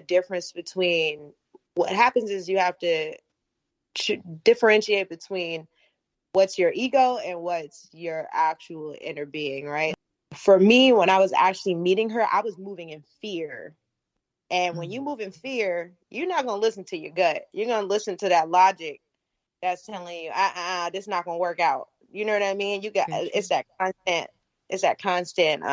difference between what happens is you have to differentiate between what's your ego and what's your actual inner being, right? For me, when I was actually meeting her, I was moving in fear. And when you move in fear, you're not going to listen to your gut. You're going to listen to that logic that's telling you, this is not going to work out. You know what I mean? It's that constant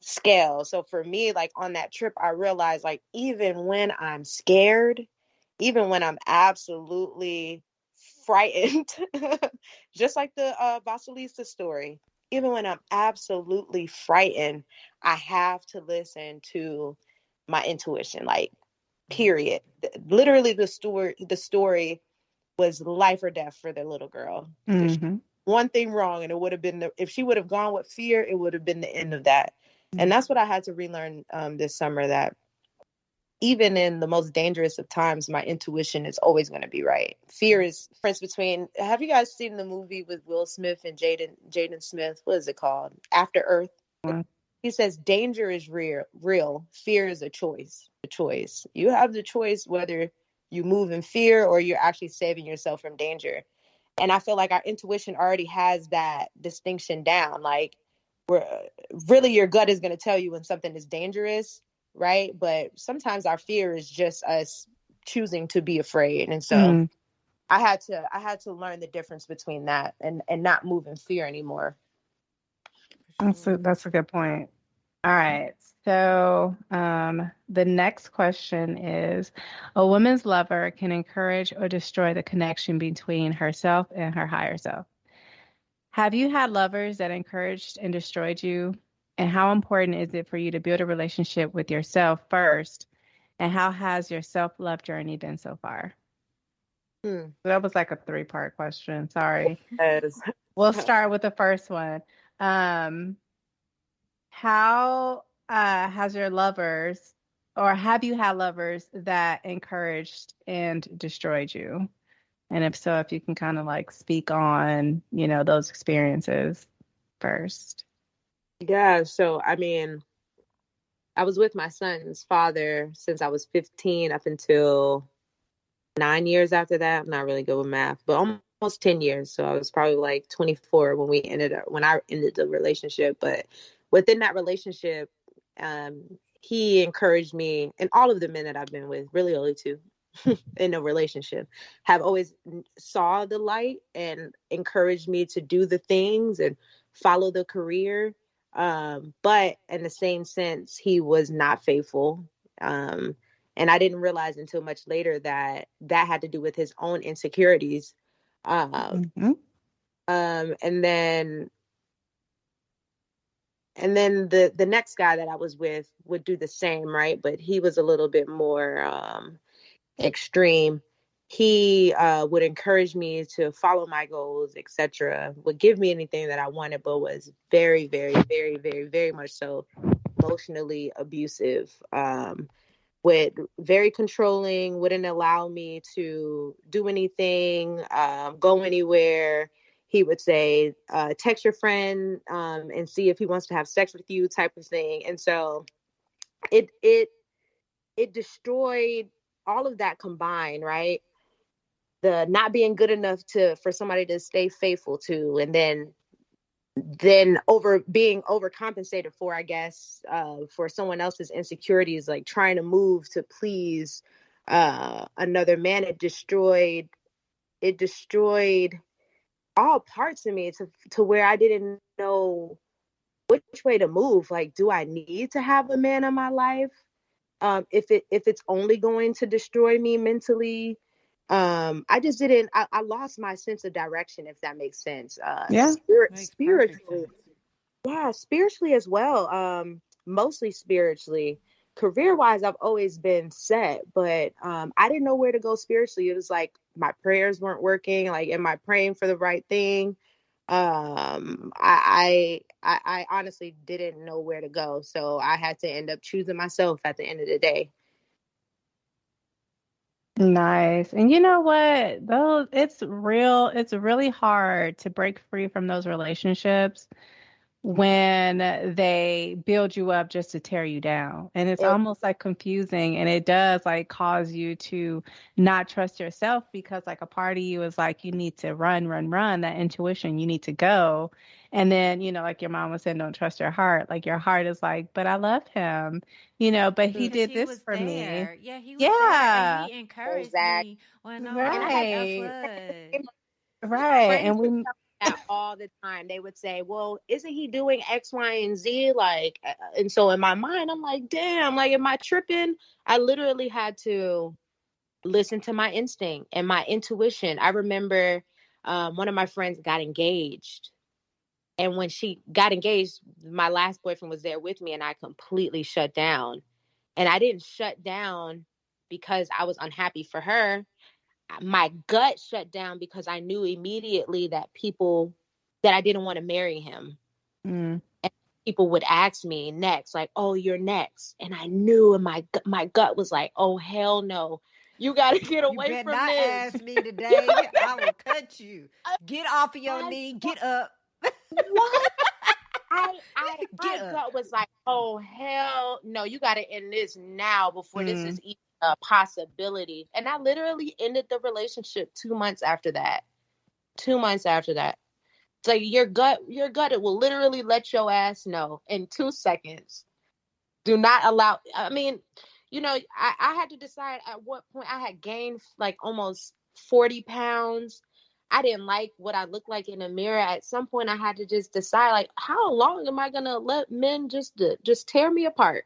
scale. So for me, like on that trip, I realized like, even when I'm scared, even when I'm absolutely frightened, just like the Vasilisa story, even when I'm absolutely frightened, I have to listen to my intuition, like, period. Literally the story was life or death for the little girl. Mm-hmm. One thing wrong and it would have been if she would have gone with fear, it would have been the end of that. And that's what I had to relearn this summer, that even in the most dangerous of times, my intuition is always going to be right. Fear is difference between, have you guys seen the movie with Will Smith and Jaden Smith? What is it called? After Earth. He says danger is real. Fear is a choice. You have the choice whether you move in fear or you're actually saving yourself from danger. And I feel like our intuition already has that distinction down. Like, really your gut is going to tell you when something is dangerous, right? But sometimes our fear is just us choosing to be afraid. And so I had to learn the difference between that and not move in fear anymore. That's a good point. All right. So the next question is, a woman's lover can encourage or destroy the connection between herself and her higher self. Have you had lovers that encouraged and destroyed you? And how important is it for you to build a relationship with yourself first? And how has your self-love journey been so far? So that was like a 3-part question. Sorry. Yes. We'll start with the first one. How has your lovers, or have you had lovers that encouraged and destroyed you? And if so, if you can kind of like speak on, those experiences first. Yeah. So, I mean, I was with my son's father since I was 15 up until 9 years after that. I'm not really good with math, but almost 10 years. So I was probably like 24 when I ended the relationship. But within that relationship, he encouraged me, and all of the men that I've been with, really only two in a relationship, have always saw the light and encouraged me to do the things and follow the career. But in the same sense, he was not faithful. And I didn't realize until much later that had to do with his own insecurities. And then the next guy that I was with would do the same, right? But he was a little bit more extreme. He would encourage me to follow my goals, etc. Would give me anything that I wanted, but was very, very, very, very, very much so emotionally abusive. Very controlling, wouldn't allow me to do anything, go anywhere. He would say, text your friend and see if he wants to have sex with you, type of thing. And so it destroyed all of that combined, right? The not being good enough for somebody to stay faithful to, and then being overcompensated for, I guess, for someone else's insecurities, like trying to move to please another man. It destroyed all parts of me to where I didn't know which way to move. Like, do I need to have a man in my life? If it's only going to destroy me mentally. I just didn't, I lost my sense of direction, if that makes sense. Spiritually. Yeah, spiritually as well. Mostly spiritually. Career wise, I've always been set, but I didn't know where to go spiritually. It was like my prayers weren't working. Like, am I praying for the right thing? I honestly didn't know where to go, so I had to end up choosing myself at the end of the day. Nice. And you know what? It's really hard to break free from those relationships when they build you up just to tear you down. And it's It, almost like confusing, and it does like cause you to not trust yourself, because like a part of you is like, you need to run, run, run, that intuition, you need to go. And then, like your mom was saying, don't trust your heart. Like your heart is like, but I love him, but he Because did he this was for me. there. Yeah, he was there, and Yeah, he encouraged exactly. me when And I nobody had else right. would. Right. friends And would we tell me that all the time. They would say, "Well, isn't he doing X, Y, and Z?" Like, and so in my mind, I'm like, "Damn! Like, am I tripping?" I literally had to listen to my instinct and my intuition. I remember one of my friends got engaged, and when she got engaged, my last boyfriend was there with me, and I completely shut down. And I didn't shut down because I was unhappy for her. My gut shut down because I knew immediately that I didn't want to marry him. mm, And people would ask me next, like, "Oh, you're next," and I knew, and my gut was like, "Oh, hell no, you got to get You away better from not this." ask me today. I will cut you. Get off of your I, knee. Get up. what? My Get up. gut was like, "Oh, hell no, you got to end this now before this is mm, even a possibility." And I literally ended the relationship 2 months after that. 2 months after that. It's like your gut, it will literally let your ass know in 2 seconds. Do not allow, I mean, I had to decide at what point. I had gained like almost 40 pounds. I didn't like what I looked like in the mirror. At some point, I had to just decide, like, how long am I gonna let men just tear me apart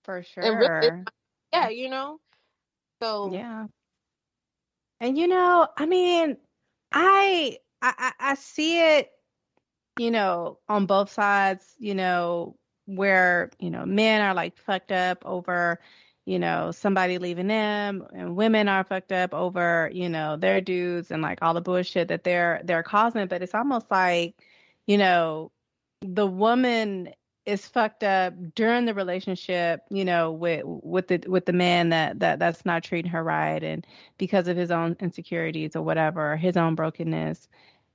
for and really, sure. yeah. So, Yeah. And I mean, I see it, on both sides, where, men are like fucked up over, somebody leaving them, and women are fucked up over, their dudes and like all the bullshit that they're causing. But it's almost like, you know, the woman is fucked up during the relationship, with the man that's not treating her right, and because of his own insecurities or whatever, his own brokenness.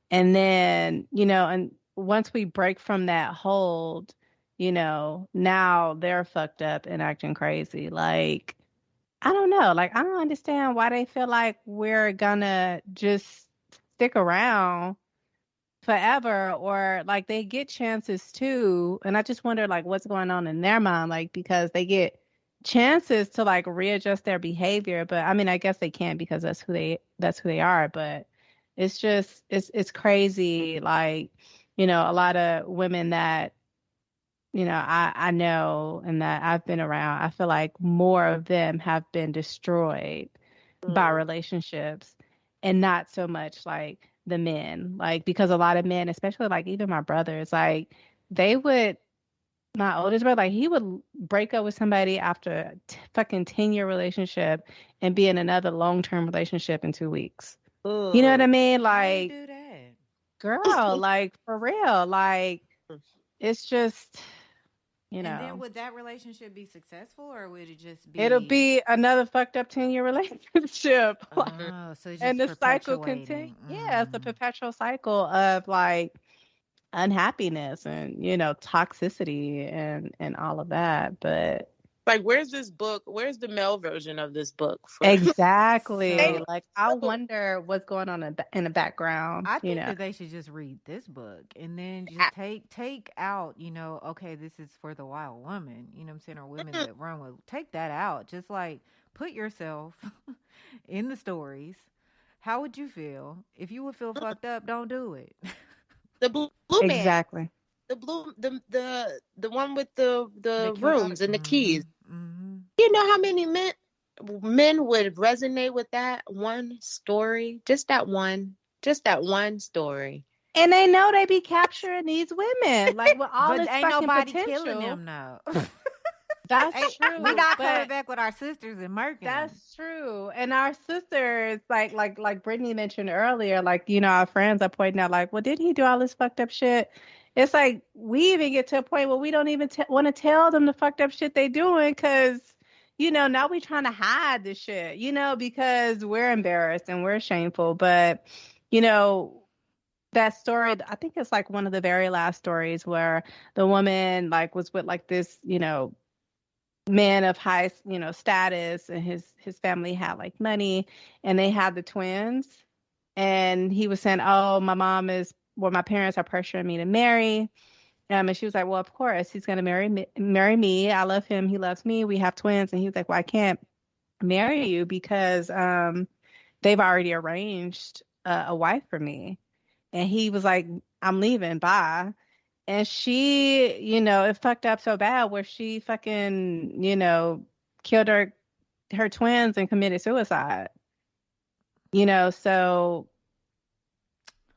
And then, and once we break from that hold, now they're fucked up and acting crazy. Like, I don't know. Like, I don't understand why they feel like we're gonna just stick around forever, or like they get chances too. And I just wonder like what's going on in their mind, like because they get chances to like readjust their behavior. But I mean, I guess they can't, because that's who they are. But it's crazy. Like, a lot of women that, I know and that I've been around, I feel like more of them have been destroyed by mm, relationships, and not so much like the men. Like, because a lot of men, especially like even my brothers, like they would, my oldest brother, like he would break up with somebody after a fucking 10-year relationship and be in another long-term relationship in 2 weeks. You know what I mm. mean? How they Like, do that? girl, like for real. Like, it's just, you And then know. would that relationship be successful, or would it just It'll be, be another fucked up 10-year relationship. Mm. oh, so it's And just the cycle continues. perpetuating? Yeah, it's a Mm. perpetual cycle of like unhappiness and, toxicity and all of that. But Like, where's this book? Where's the male version of this book for? exactly. So Like, I wonder what's going on in the background, I think that they should just read this book and then just I- take out, okay, this is for the wild woman, you know what I'm saying, or women mm, that run with. Take that out. Just like put yourself in the stories. How would you feel if you would feel fucked up? Don't do it. the blue man, exactly. the blue, the one with the That killed all the. rooms and the keys. Mm-hmm. You know how many men would resonate with that one story? Just that one story. And they know they be capturing these women like with all But this ain't fucking nobody killing potential. them though. That's We true, not coming but back with our sisters and murking them. that's true. And our sisters, like Brittany mentioned earlier, like, our friends are pointing out, like, well, didn't he do all this fucked up shit? It's like we even get to a point where we don't even want to tell them the fucked up shit they doing, because, now we trying to hide the shit, because we're embarrassed and we're shameful. But, you know, that story, I think it's like one of the very last stories where the woman like was with like this, man of high, status, and his family had like money, and they had the twins, and he was saying, "Oh, my parents are pressuring me to marry." And she was like, "Well, of course he's gonna marry me. I love him. He loves me. We have twins." And he was like, "Well, I can't marry you because they've already arranged a wife for me." And he was like, "I'm leaving. Bye." And she, it fucked up so bad where she fucking, killed her twins and committed suicide. So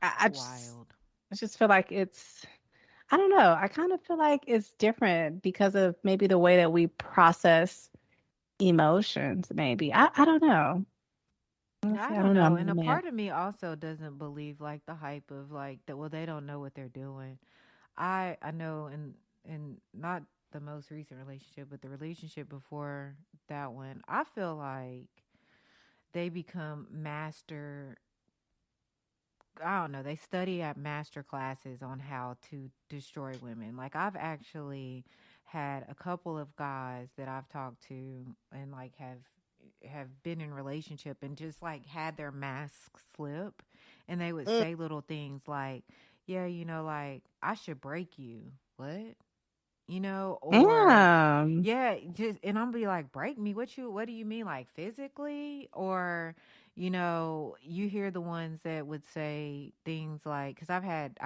I just Wild. I just feel like I don't know. I kind of feel like it's different because of maybe the way that we process emotions, maybe. I don't know. Yeah, I Honestly, I don't don't know. know. I'm And a a man. part of me also doesn't believe like the hype of like that. Well, they don't know what they're doing. I know, and not the most recent relationship, but the relationship before that one. I feel like they become master. I don't know. They study at master classes on how to destroy women. Like I've actually had a couple of guys that I've talked to and like have been in relationship and just like had their mask slip, and they would Mm. say little things like, yeah, like I should break you. What? Or Damn. yeah, just and I'm be like, break me? What do you mean, like physically? Or, you hear the ones that would say things like, because I've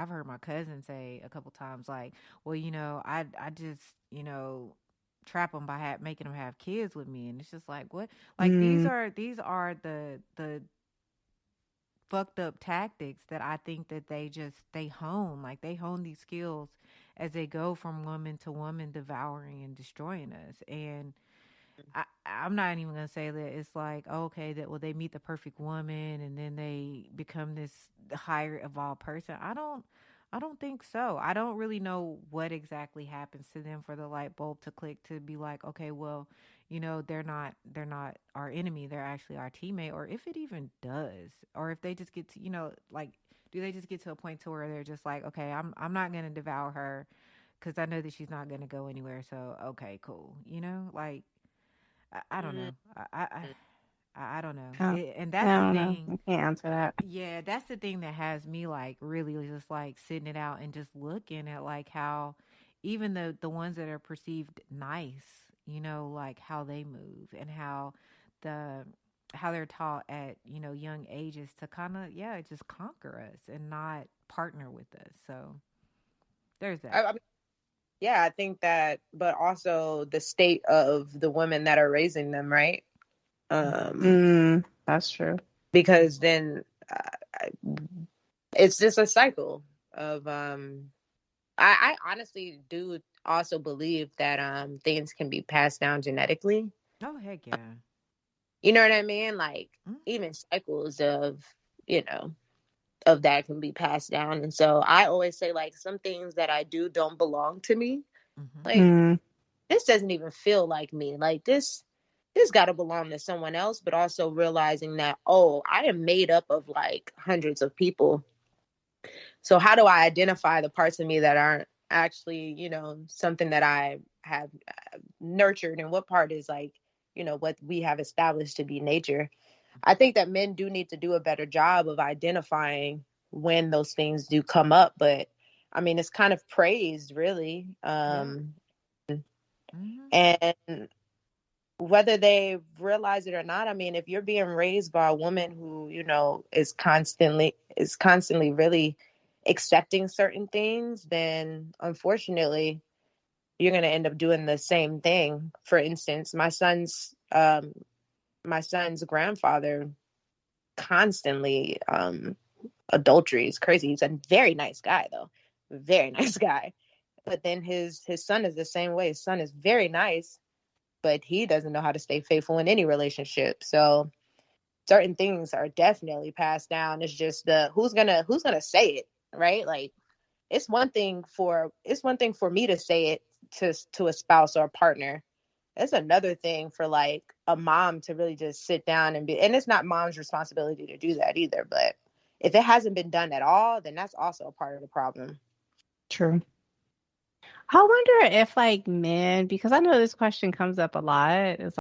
heard my cousin say a couple times, like, well, I just, trap them by making them have kids with me. And it's just like, what? Like Mm, these are the fucked up tactics that I think that they hone. Like they hone these skills as they go from woman to woman, devouring and destroying us. And I'm not even gonna say that it's like, okay, that well they meet the perfect woman and then they become this higher evolved person. I don't think so. I don't really know what exactly happens to them for the light bulb to click to be like, okay, well, they're not our enemy. They're actually our teammate, or if it even does, or if they just get to, like, do they just get to a point to where they're just like, okay, I'm not gonna devour her because I know that she's not gonna go anywhere. So okay, cool. Like I don't Mm. know. I don't know. I, And I that's the don't know. thing. I can't answer that. Yeah, that's the thing that has me like really just like sitting it out and just looking at like how even the ones that are perceived nice, like how they move and the how they're taught at, young ages to kind of just conquer us and not partner with us. So there's that. I mean, yeah, I think that, but also the state of the women that are raising them, right? Mhm. That's true. Because then it's just a cycle of I honestly do also believe that things can be passed down genetically. Oh heck yeah. You know what I mean? Like even cycles of, you know, of that can be passed down. And so I always say like some things that I do don't belong to me. Mm-hmm. Like Mm, this doesn't even feel like me. Like this got to belong to someone else, but also realizing that, oh, I am made up of like hundreds of people. So how do I identify the parts of me that aren't actually, you know, something that I have nurtured, and what part is like, you know, what we have established to be nature? I think that men do need to do a better job of identifying when those things do come up, but I mean, it's kind of praised really. Yeah. Mm-hmm. And whether they realize it or not, I mean, if you're being raised by a woman who, you know, is constantly really accepting certain things, then unfortunately you're going to end up doing the same thing. For instance, my son's grandfather constantly adultery is crazy. He's a very nice guy though. Very nice guy. But then his son is the same way. His son is very nice, but he doesn't know how to stay faithful in any relationship. So certain things are definitely passed down. It's just the who's gonna say it, right? Like it's one thing for me to say it to a spouse or a partner. It's another thing for like a mom to really just sit down and it's not mom's responsibility to do that either, but If it hasn't been done at all, then that's also a part of the problem. True. I wonder if like men, because I know this question comes up a lot. It's